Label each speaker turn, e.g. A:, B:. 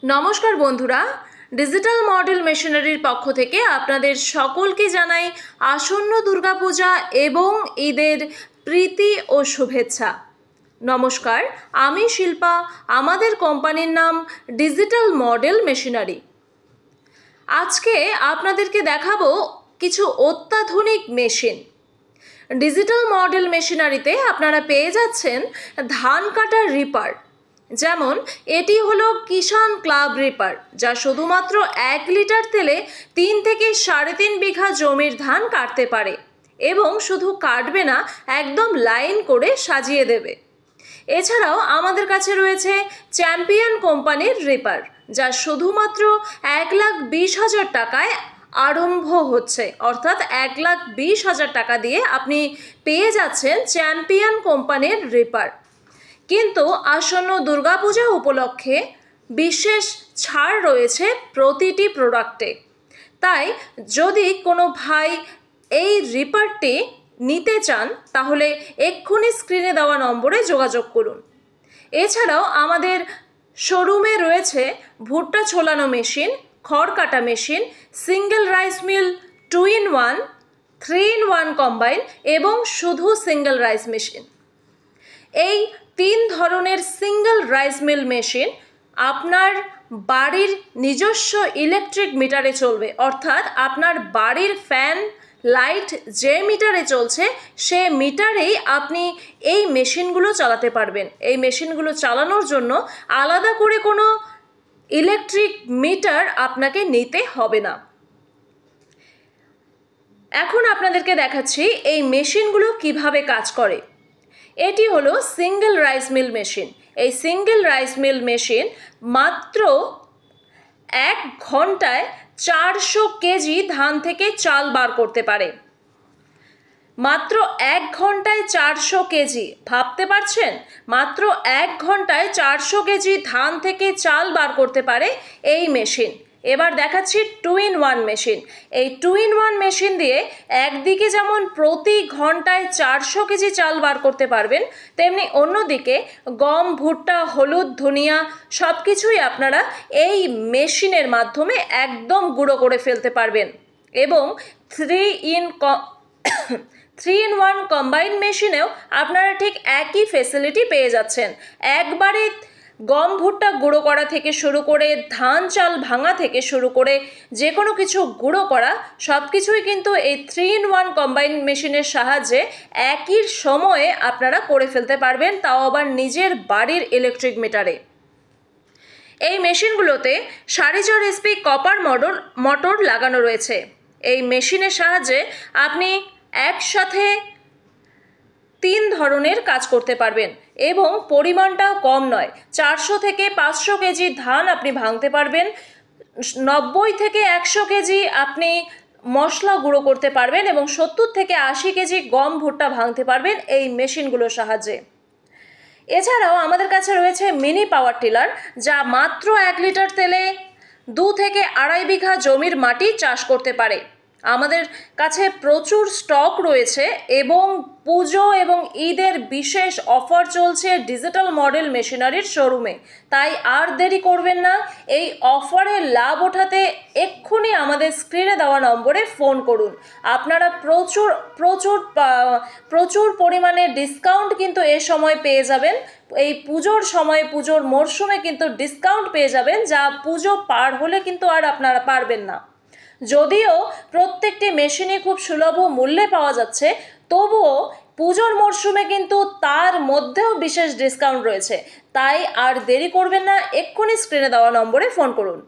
A: নমস্কার বন্ধুরা, digital model মেশিনারির পক্ষ থেকে আপনাদের সকলকে জানাই আসন্ন দুর্গাপূজা এবং ঈদের প্রীতি ও শুভেচ্ছা। নমস্কার, আমি শিল্পা। আমাদের কোম্পানির নাম ডিজিটাল মডেল মেশিনারি। আজকে আপনাদেরকে দেখাবো কিছু অত্যাধুনিক মেশিন। ডিজিটাল মডেল মেশিনারিতে আপনারা পেয়ে যাচ্ছেন ধান কাটার রিপার। যেমন এটি হলো কিষাণ ক্লাব রিপার, যা শুধুমাত্র 1 লিটার তেলে 3 থেকে 3.5 বিঘা জমির ধান কাটতে পারে এবং শুধু কাটবে না, একদম লাইন করে সাজিয়ে দেবে। এছাড়াও আমাদের কাছে রয়েছে চ্যাম্পিয়ন কোম্পানির রিপার, যা শুধুমাত্র 1,20,000 টাকায় আরম্ভ হচ্ছে, অর্থাৎ 1,20,000 টাকা দিয়ে আপনি পেয়ে যাচ্ছেন চ্যাম্পিয়ন কোম্পানির রিপার। কিন্তু আসন্ন দুর্গাপূজা উপলক্ষে বিশেষ ছাড় রয়েছে প্রতিটি প্রোডাক্টে। তাই যদি কোনো ভাই এই রিপারটি নিতে চান তাহলে এক্ষুনি স্ক্রিনে দেওয়া নম্বরে যোগাযোগ করুন। এছাড়াও আমাদের শোরুমে রয়েছে ভুট্টা ছোলানো মেশিন, খড় কাটা machine, single rice mill 2-in-1, 3-in-1 combine এবং শুধু সিঙ্গেল রাইস মেশিন। এই 3 ধরনের সিঙ্গেল রাইস মিল মেশিন আপনার বাড়ির নিজস্ব ইলেকট্রিক মিটারে চলবে, অর্থাৎ আপনার বাড়ির ফ্যান লাইট যে মিটারে চলছে সে মিটারেই আপনি এই মেশিনগুলো চালাতে পারবেন। এই মেশিনগুলো চালানোর জন্য আলাদা করে কোনো ইলেকট্রিক মিটার আপনাকে নিতে হবে না। এখন আপনাদেরকে দেখাচ্ছি এই মেশিনগুলো কিভাবে কাজ করে। এটি হলো সিঙ্গেল রাইস মিল মেশিন। এই সিঙ্গেল রাইস মিল মেশিন মাত্র 1 ঘন্টায় 400 কেজি ধান থেকে চাল বার করতে পারে। মাত্র 1 ঘন্টায় 400 কেজি, ভাবতে পারছেন? মাত্র 1 ঘন্টায় 400 কেজি ধান থেকে চাল বার করতে পারে এই মেশিন। এবার দেখাচ্ছি 2-in-1 মেশিন। এই 2-in-1 মেশিন দিয়ে একদিকে যেমন প্রতি ঘন্টায় 400 কেজি চাল বার করতে পারবেন, তেমনি অন্যদিকে গম, ভুট্টা, হলুদ, ধনিয়া সব কিছুই আপনারা এই মেশিনের মাধ্যমে একদম গুঁড়ো করে ফেলতে পারবেন। এবং 3-in-1 কম্বাইন মেশিনেও আপনারা ঠিক একই ফেসিলিটি পেয়ে যাচ্ছেন। একবারে গম ভুট্টা গুঁড়ো করা থেকে শুরু করে ধান চাল ভাঙা থেকে শুরু করে যে কোনো কিছু গুঁড়ো করা সব কিছুই কিন্তু এই 3-in-1 কম্বাইন মেশিনের সাহায্যে একই সময়ে আপনারা করে ফেলতে পারবেন, তাও আবার নিজের বাড়ির ইলেকট্রিক মিটারে। এই মেশিনগুলোতে 4.5 HP কপার মোটর লাগানো রয়েছে। এই মেশিনের সাহায্যে আপনি একসাথে 3 ধরনের কাজ করতে পারবেন এবং পরিমাণটাও কম নয়। 400 থেকে 500 কেজি ধান আপনি ভাঙতে পারবেন, 90 থেকে 100 কেজি আপনি মশলা গুঁড়ো করতে পারবেন এবং 70 থেকে 80 কেজি গম ভুট্টা ভাঙতে পারবেন এই মেশিনগুলোর সাহায্যে। এছাড়াও আমাদের কাছে রয়েছে মিনি পাওয়ার টিলার, যা মাত্র 1 লিটার তেলে 2 থেকে 2.5 বিঘা জমির মাটি চাষ করতে পারে। আমাদের কাছে প্রচুর স্টক রয়েছে এবং পুজো এবং ঈদের বিশেষ অফার চলছে ডিজিটাল মডেল মেশিনারির শোরুমে। তাই আর দেরি করবেন না, এই অফারের লাভ ওঠাতে এক্ষুনি আমাদের স্ক্রিনে দেওয়া নম্বরে ফোন করুন। আপনারা প্রচুর প্রচুর প্রচুর পরিমাণে ডিসকাউন্ট কিন্তু এ সময় পেয়ে যাবেন। এই পুজোর সময়, পুজোর মরশুমে কিন্তু ডিসকাউন্ট পেয়ে যাবেন, যা পুজো পার হলে কিন্তু আর আপনারা পারবেন না। যদিও প্রত্যেকটি মেশিনই খুব সুলভ মূল্যে পাওয়া যাচ্ছে, তবুও পুজোর মরশুমে কিন্তু তার মধ্যেও বিশেষ ডিসকাউন্ট রয়েছে। তাই আর দেরি করবেন না, এক্ষুনি স্ক্রিনে দেওয়া নম্বরে ফোন করুন।